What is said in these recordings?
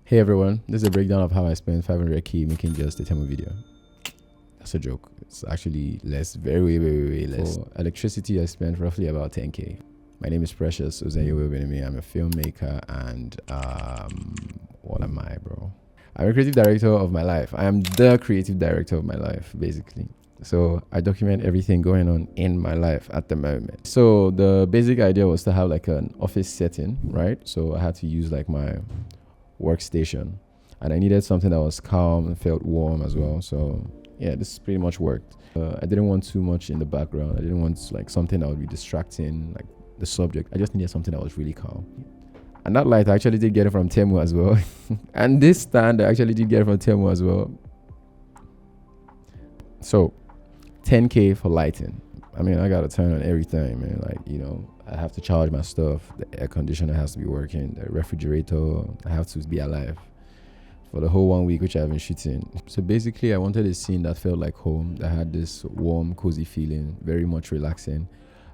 Hey everyone, this is a breakdown of how I spent 500k making just a Temu video. That's a joke. It's actually less, way less. For electricity, I spent roughly about 10k. My name is Precious Obeneme. I'm a filmmaker and what am I, bro? I'm a creative director of my life. I am the creative director of my life, basically. So I document everything going on in my life at the moment. So the basic idea was to have like an office setting, right? So I had to use like my workstation and I needed something that was calm and felt warm as well. So yeah, this pretty much worked. I didn't want too much in the background. I didn't want like something that would be distracting, like the subject. I just needed something that was really calm. And that light, I actually did get it from Temu as well. And this stand, I actually did get it from Temu as well. So 10k for lighting. I mean, I gotta turn on everything, man. Like, you know, I have to charge my stuff. The air conditioner has to be working. The refrigerator, I have to be alive for the whole 1 week, which I've been shooting. So basically, I wanted a scene that felt like home, that had this warm, cozy feeling, very much relaxing.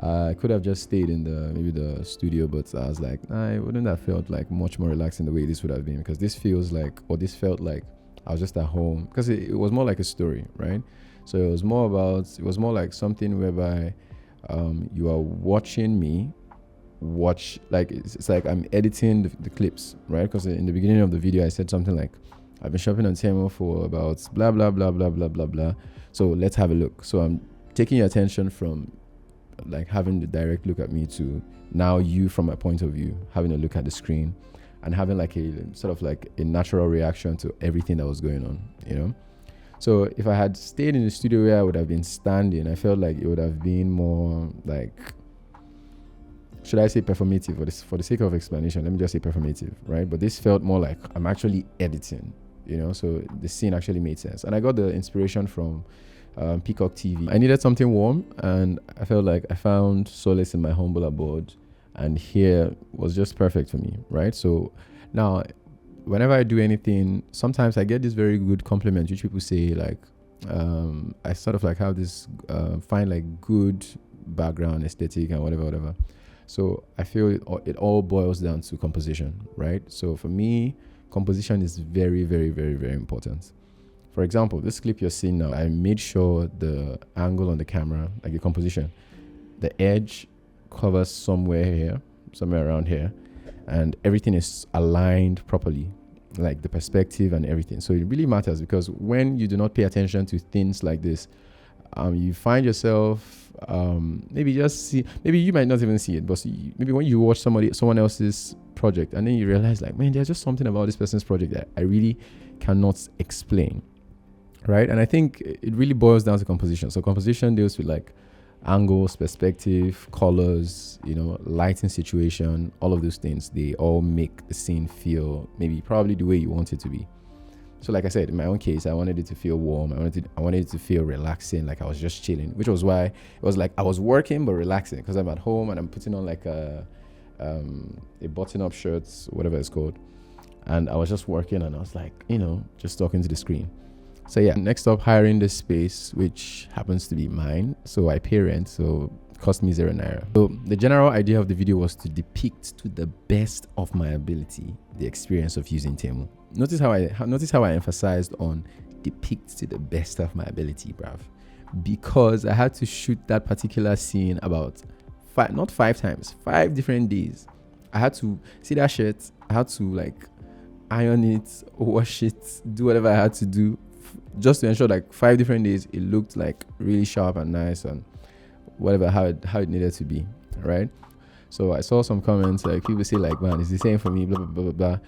I could have just stayed in maybe the studio, but I was like, nah, it wouldn't have felt like much more relaxing the way this would have been, because this feels like, or this felt like I was just at home, because it was more like a story, right? So it was more like something whereby you are watching me watch, like it's like I'm editing the clips, right? Because in the beginning of the video I said something like, I've been shopping on Temu for about blah blah blah blah blah blah blah, so let's have a look. So I'm taking your attention from like having the direct look at me to now you, from my point of view, having a look at the screen and having like a sort of like a natural reaction to everything that was going on, you know. So if I had stayed in the studio where I would have been standing, I felt like it would have been more like, should I say performative? For the sake of explanation, let me just say performative, right? But this felt more like I'm actually editing, you know, so the scene actually made sense. And I got the inspiration from Peacock TV. I needed something warm, and I felt like I found solace in my humble abode, and here was just perfect for me, right? So now, whenever I do anything, sometimes I get this very good compliment, which people say like, I sort of like have this, find like good background aesthetic and whatever. So I feel it all boils down to composition, right? So for me, composition is very important. For example, this clip you're seeing now, I made sure the angle on the camera, like the composition, the edge covers somewhere around here, and everything is aligned properly, like the perspective and everything. So it really matters, because when you do not pay attention to things like this, you find yourself maybe you might not even see it, but maybe when you watch someone else's project, and then you realize like, man, there's just something about this person's project that I really cannot explain, right? And I think it really boils down to composition. So composition deals with like angles, perspective, colors, you know, lighting, situation, all of those things. They all make the scene feel probably the way you want it to be. So like I said, in my own case, I wanted it to feel warm. I wanted it to feel relaxing, like I was just chilling, which was why it was like I was working but relaxing, because I'm at home and I'm putting on like a button-up shirt, whatever it's called, and I was just working and I was like, you know, just talking to the screen. So yeah, next up, hiring this space, which happens to be mine. So I pay rent, so it cost me 0 naira. So the general idea of the video was to depict to the best of my ability the experience of using Temu. Notice how I emphasized on depict to the best of my ability, bruv. Because I had to shoot that particular scene about 5 different days. I had to see that shirt. I had to like iron it, wash it, do whatever I had to do, just to ensure like 5 different days it looked like really sharp and nice and whatever, how it needed to be, right? So I saw some comments like people say like, man, it's the same for me, blah blah blah blah blah.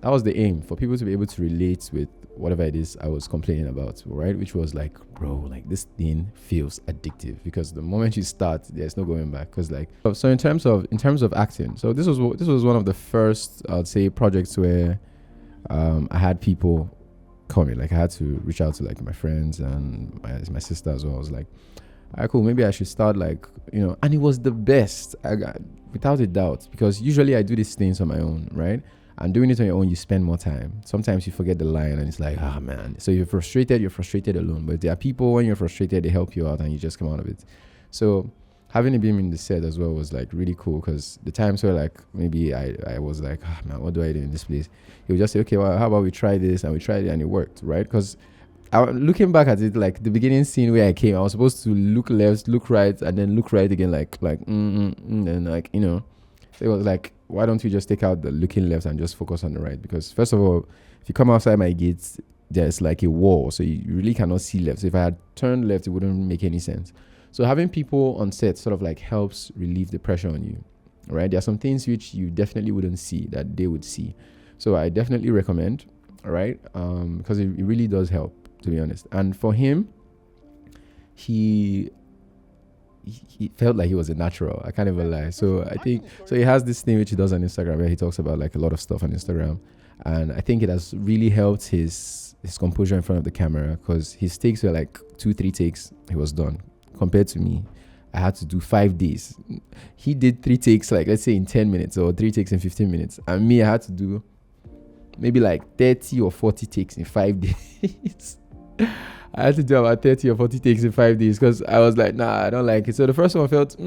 That was the aim, for people to be able to relate with whatever it is I was complaining about, right? Which was like, bro, like this thing feels addictive, because the moment you start, there's no going back. Because like, so in terms of acting, so this was one of the first, I'd say, projects where I had people call me. Like I had to reach out to like my friends and my sister as well. I was like, all right, cool, maybe I should start, like, you know. And it was the best, without a doubt, because usually I do these things on my own, right? And doing it on your own, you spend more time. Sometimes you forget the line and it's like, man. So you're frustrated alone. But there are people, when you're frustrated, they help you out and you just come out of it. So having him in the set as well was like really cool, because the times where like maybe I was like, oh, man, what do I do in this place? He would just say, okay, well, how about we try this, and we tried it and it worked, right? Because looking back at it, like the beginning scene where I came, I was supposed to look left, look right, and then look right again, and like, you know, so it was like, why don't we just take out the looking left and just focus on the right? Because first of all, if you come outside my gates, there's like a wall, so you really cannot see left. So if I had turned left, it wouldn't make any sense. So having people on set sort of like helps relieve the pressure on you, right? There are some things which you definitely wouldn't see that they would see. So I definitely recommend, all right? Because it really does help, to be honest. And for him, he felt like he was a natural. I can't even lie. So I think, so he has this thing which he does on Instagram where he talks about like a lot of stuff on Instagram. And I think it has really helped his composure in front of the camera, because his takes were like 2-3 takes, he was done. Compared to me, I had to do 5 days. He did 3 takes, like let's say in 10 minutes, or 3 takes in 15 minutes. And me, I had to do maybe like 30 or 40 takes in 5 days. I had to do about 30 or 40 takes in 5 days, because I was like, nah, I don't like it. So the first one felt,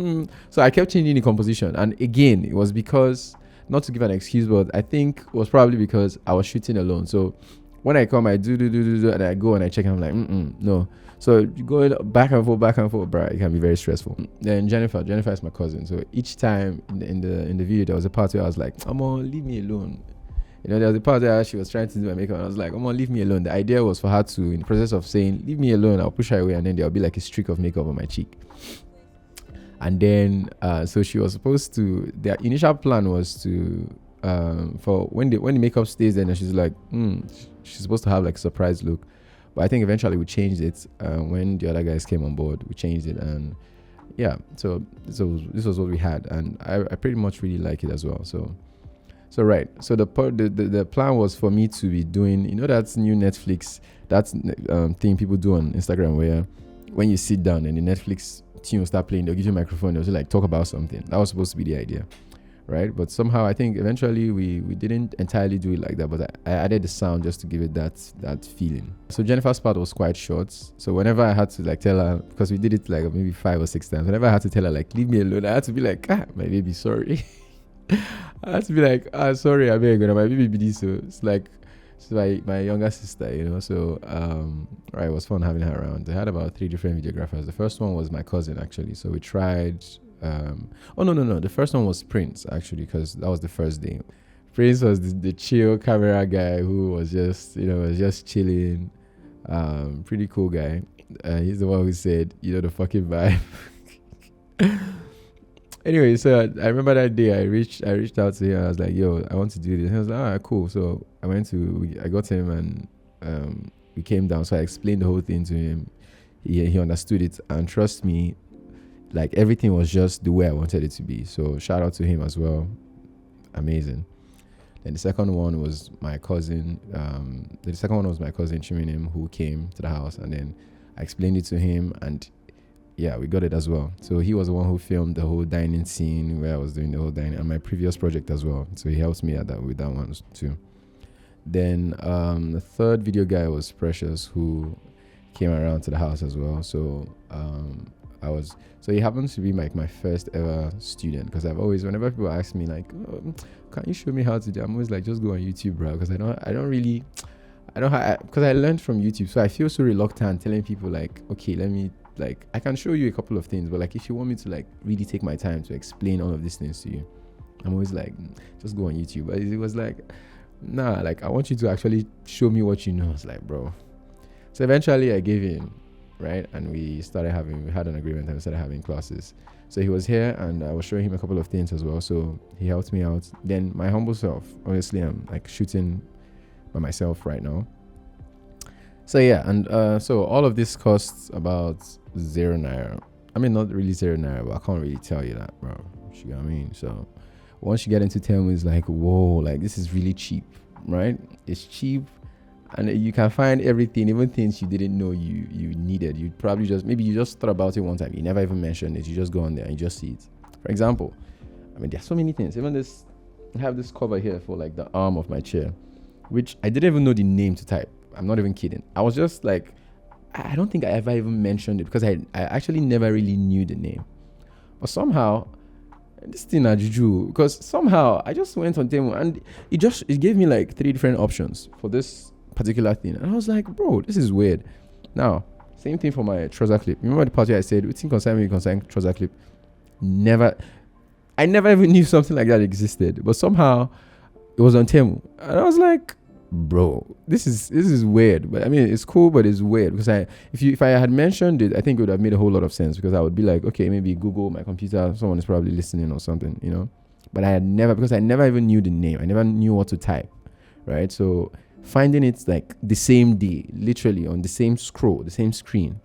so I kept changing the composition. And again, it was because, not to give an excuse, but I think it was probably because I was shooting alone. So when I come, I do, and I go and I check, and I'm like, no. So you go back and forth, bro. It can be very stressful. Then Jennifer is my cousin. So each time in the video, there was a part where I was like, leave me alone. You know, there was a part where she was trying to do my makeup, and I was like, leave me alone. The idea was for her to, in the process of saying, leave me alone, I'll push her away, and then there'll be like a streak of makeup on my cheek. And then, so she was supposed to, the initial plan was to, for when the makeup stays there, and she's like, she's supposed to have like a surprise look. But I think eventually we changed it when the other guys came on board. We changed it, and yeah. So this was what we had, and I pretty much really like it as well. So right. So the plan was for me to be doing, you know, that new Netflix, that thing people do on Instagram where when you sit down and the Netflix tune will start playing, they'll give you a microphone, they'll just like talk about something. That was supposed to be the idea. Right, but somehow I think eventually we didn't entirely do it like that, but I added the sound just to give it that feeling. So Jennifer's part was quite short, so whenever I had to like tell her, because we did it like maybe 5 or 6 times, whenever I had to tell her like leave me alone, I had to be like, my baby, sorry. I had to be like, sorry, I'm very good, my baby be this. So it's like, she's my younger sister, you know. So right, it was fun having her around. I had about 3 different videographers. The first one was my cousin, actually, so we tried. No, the first one was Prince, actually, because that was the first day. Prince was the chill camera guy who was just, you know, was just chilling. Pretty cool guy. He's the one who said, you know, the fucking vibe. Anyway, so I remember that day I reached out to him. I was like, yo, I want to do this. He was like, all right, cool. So I got him, and we came down. So I explained the whole thing to him. He understood it, and trust me, like everything was just the way I wanted it to be. So shout out to him as well. Amazing. Then the second one was my cousin. Chiminim, who came to the house, and then I explained it to him, and yeah, we got it as well. So he was the one who filmed the whole dining scene where I was doing the whole dining, and my previous project as well. So he helped me with that one too. Then the third video guy was Precious, who came around to the house as well. So so he happens to be like my first ever student, because I've always, whenever people ask me like, can you show me how to do, I'm always like, just go on YouTube, bro, because because I learned from YouTube, so I feel so reluctant telling people like, okay, let me, like, I can show you a couple of things, but like if you want me to like really take my time to explain all of these things to you, I'm always like, just go on YouTube. But it was like, nah, like I want you to actually show me what you know. It's like, bro. So eventually I gave in, right? And we had an agreement, and we started having classes. So he was here, and I was showing him a couple of things as well. So he helped me out. Then my humble self, obviously I'm like shooting by myself right now. So yeah, and so all of this costs about 0 naira. I mean, not really 0 naira, but I can't really tell you that, bro. You know what I mean? So once you get into Temu, it's like, whoa, like this is really cheap, right? It's cheap, and you can find everything, even things you didn't know you needed. You probably maybe you just thought about it one time, you never even mentioned it. You just go on there and you just see it. For example, I mean, there's so many things. Even this, I have this cover here for like the arm of my chair, which I didn't even know the name to type. I'm not even kidding. I was just like, I don't think I ever even mentioned it, because I actually never really knew the name. But somehow, this thing at juju, because somehow I just went on Temu and it gave me like 3 different options for this particular thing, and I was like, bro, this is weird. Now, same thing for my trouser clip. Remember the part where I said, "It's concern trouser clip." I never even knew something like that existed, but somehow it was on Temu, and I was like, bro, this is weird. But I mean, it's cool, but it's weird because if I had mentioned it, I think it would have made a whole lot of sense, because I would be like, okay, maybe Google my computer, someone is probably listening or something, you know. But I never even knew the name. I never knew what to type, right? So finding it like the same day, literally on the same screen,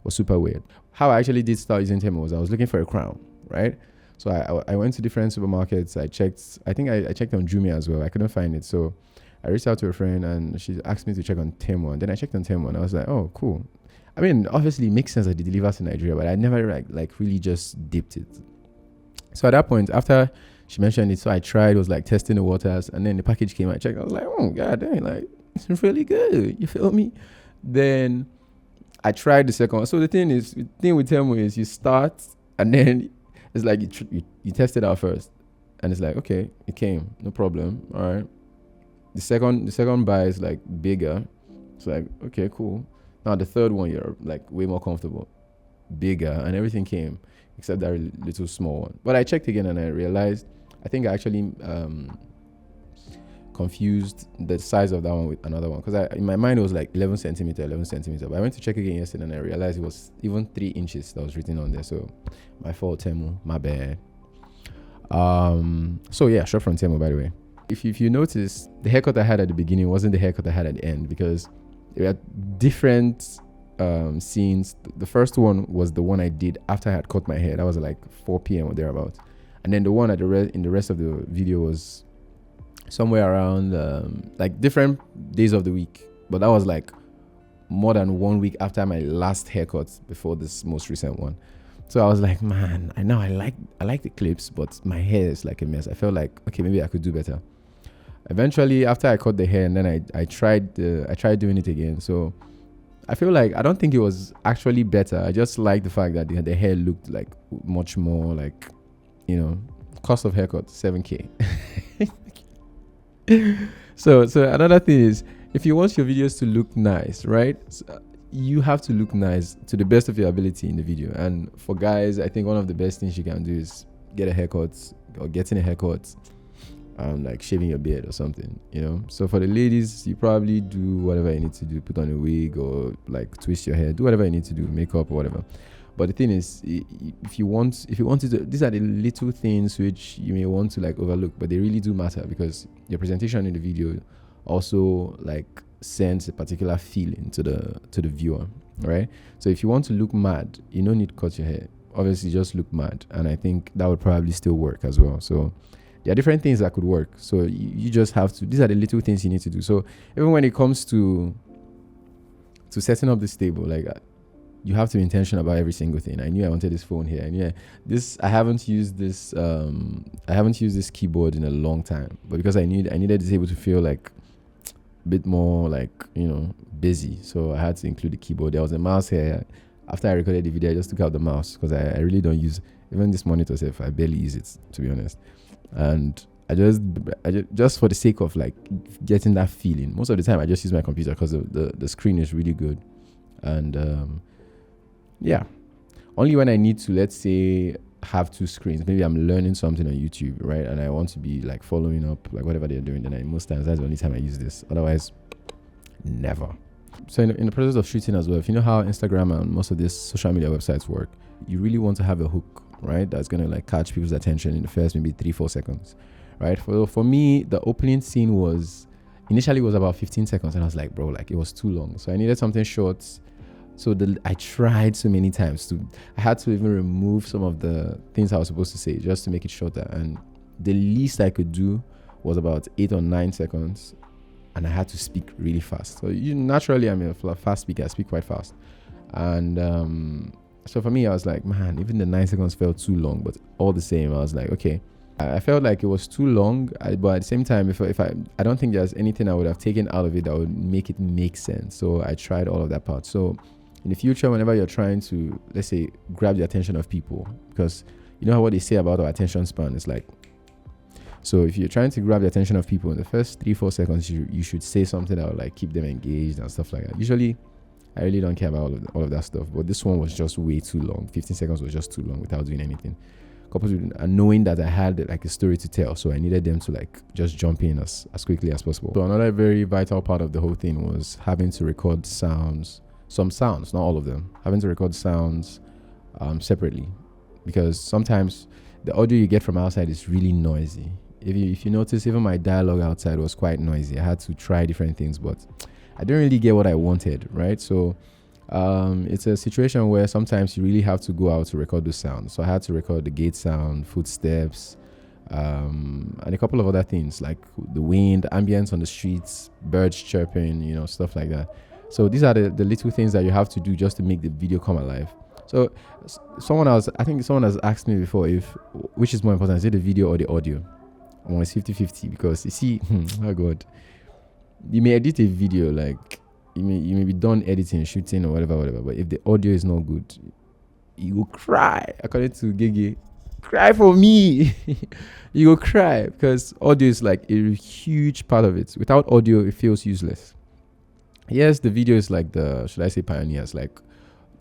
was super weird. How I actually did start using Temu was I was looking for a crown, right? So I went to different supermarkets. I checked. I think I checked on Jumia as well. I couldn't find it, so I reached out to a friend and she asked me to check on Temu. And then I checked on Temu and I was like, oh, cool. I mean, obviously it makes sense that they deliver to Nigeria, but I never like really just dipped it. So at that point, after she mentioned it, so I tried, was like testing the waters, and then the package came. I checked. I was like, oh god dang, like it's really good. You feel me? Then I tried the second one. So the thing with Temu is you start and then it's like you test it out first, and it's like, okay, it came, no problem, all right. The second buy is like bigger. It's like, okay, cool. Now the third one, you're like way more comfortable, bigger, and everything came except that little small one. But I checked again and I realized I think I actually confused the size of that one with another one, because in my mind it was like 11 centimeter. But I went to check again yesterday and I realized it was even 3 inches that was written on there. So my fault, Temu, my bad. So yeah, shop from Temu, by the way. If you notice, the haircut I had at the beginning wasn't the haircut I had at the end, because there were different scenes. The first one was the one I did after I had cut my hair. That was like 4 p.m. or thereabouts. And then the one in the rest of the video was somewhere around like different days of the week. But that was like more than 1 week after my last haircut before this most recent one. So I was like, man, I know I like the clips, but my hair is like a mess. I felt like, okay, maybe I could do better. Eventually, after I cut the hair, and then I tried doing it again. So I feel like I don't think it was actually better. I just like the fact that the hair looked like much more like, you know, cost of haircut 7K. So another thing is, if you want your videos to look nice, right? You have to look nice to the best of your ability in the video. And for guys, I think one of the best things you can do is get a haircut, or getting a haircut, like shaving your beard or something, you know. So for the ladies, you probably do whatever you need to do, put on a wig or like twist your hair, do whatever you need to do, makeup or whatever. But the thing is, if you want to, these are the little things which you may want to like overlook, but they really do matter, because your presentation in the video also like sends a particular feeling to the viewer, right? So if you want to look mad, you don't need to cut your hair. Obviously, just look mad, and I think that would probably still work as well. So there are different things that could work. So you just have to. These are the little things you need to do. So even when it comes to setting up this table, like you have to be intentional about every single thing. I knew I wanted this phone here. I knew I haven't used this. I haven't used this keyboard in a long time, but because I needed this table to feel like a bit more like, you know, busy. So I had to include the keyboard. There was a mouse here. After I recorded the video, I just took out the mouse, because I really don't use even this monitor itself. I barely use it, to be honest. And I just for the sake of like getting that feeling, most of the time I just use my computer, because the screen is really good. And yeah, only when I need to, let's say, have 2 screens, maybe I'm learning something on YouTube, right, and I want to be like following up like whatever they're doing, then most times that's the only time I use this. Otherwise, never. So in the process of shooting as well, if you know how Instagram and most of these social media websites work, you really want to have a hook, right, that's going to like catch people's attention in the first maybe 3-4 seconds, right? For me, the opening scene was initially about 15 seconds, and I was like, bro, like it was too long. So I needed something short. So I tried so many times I had to even remove some of the things I was supposed to say just to make it shorter. And the least I could do was about 8 or 9 seconds. And I had to speak really fast. So naturally, I'm a fast speaker. I speak quite fast. And so for me, I was like, man, even the 9 seconds felt too long. But all the same, I was like, okay. I felt like it was too long. But at the same time, I don't think there's anything I would have taken out of it that would make it make sense. So I tried all of that part. So in the future, whenever you're trying to, let's say, grab the attention of people, because you know what they say about our attention span is like, so if you're trying to grab the attention of people in the first 3-4 seconds, you should say something that will like keep them engaged and stuff like that. Usually I really don't care about all of that stuff, but this one was just way too long. 15 seconds was just too long without doing anything, coupled with knowing that I had like a story to tell, so I needed them to like just jump in as quickly as possible. So another very vital part of the whole thing was having to record sounds, some sounds, not all of them, having to record sounds separately, because sometimes the audio you get from outside is really noisy. If you notice, even my dialogue outside was quite noisy. I had to try different things, but I didn't really get what I wanted, right? So it's a situation where sometimes you really have to go out to record the sound. So I had to record the gate sound, footsteps, and a couple of other things like the wind, ambience on the streets, birds chirping, you know, stuff like that. So these are the little things that you have to do just to make the video come alive. So I think someone has asked me before which is more important, is it the video or the audio? I'm always 50-50, because you see, oh god, you may edit a video, like you may be done editing, shooting or whatever, but if the audio is not good, you will cry. According to Gigi, cry for me. You will cry, because audio is like a huge part of it. Without audio, it feels useless. Yes, the video is like pioneers, like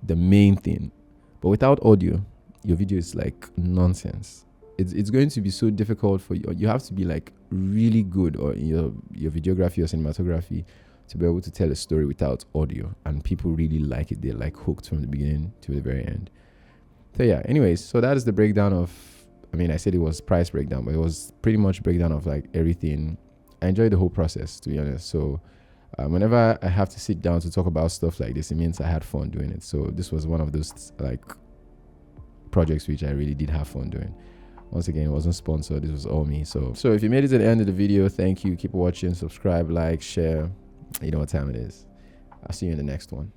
the main thing, but without audio, your video is like nonsense. It's going to be so difficult for you. You have to be like really good, or your videography or cinematography, to be able to tell a story without audio, and people really like it. They're like hooked from the beginning to the very end. So yeah, anyways, so that is the breakdown of, I mean, I said it was price breakdown, but it was pretty much breakdown of like everything. I enjoyed the whole process, to be honest. So whenever I have to sit down to talk about stuff like this, it means I had fun doing it. So this was one of those like projects which I really did have fun doing. Once again, it wasn't sponsored. This was all me. So if you made it to the end of the video, thank you. Keep watching, subscribe, like, share. You know what time it is. I'll see you in the next one.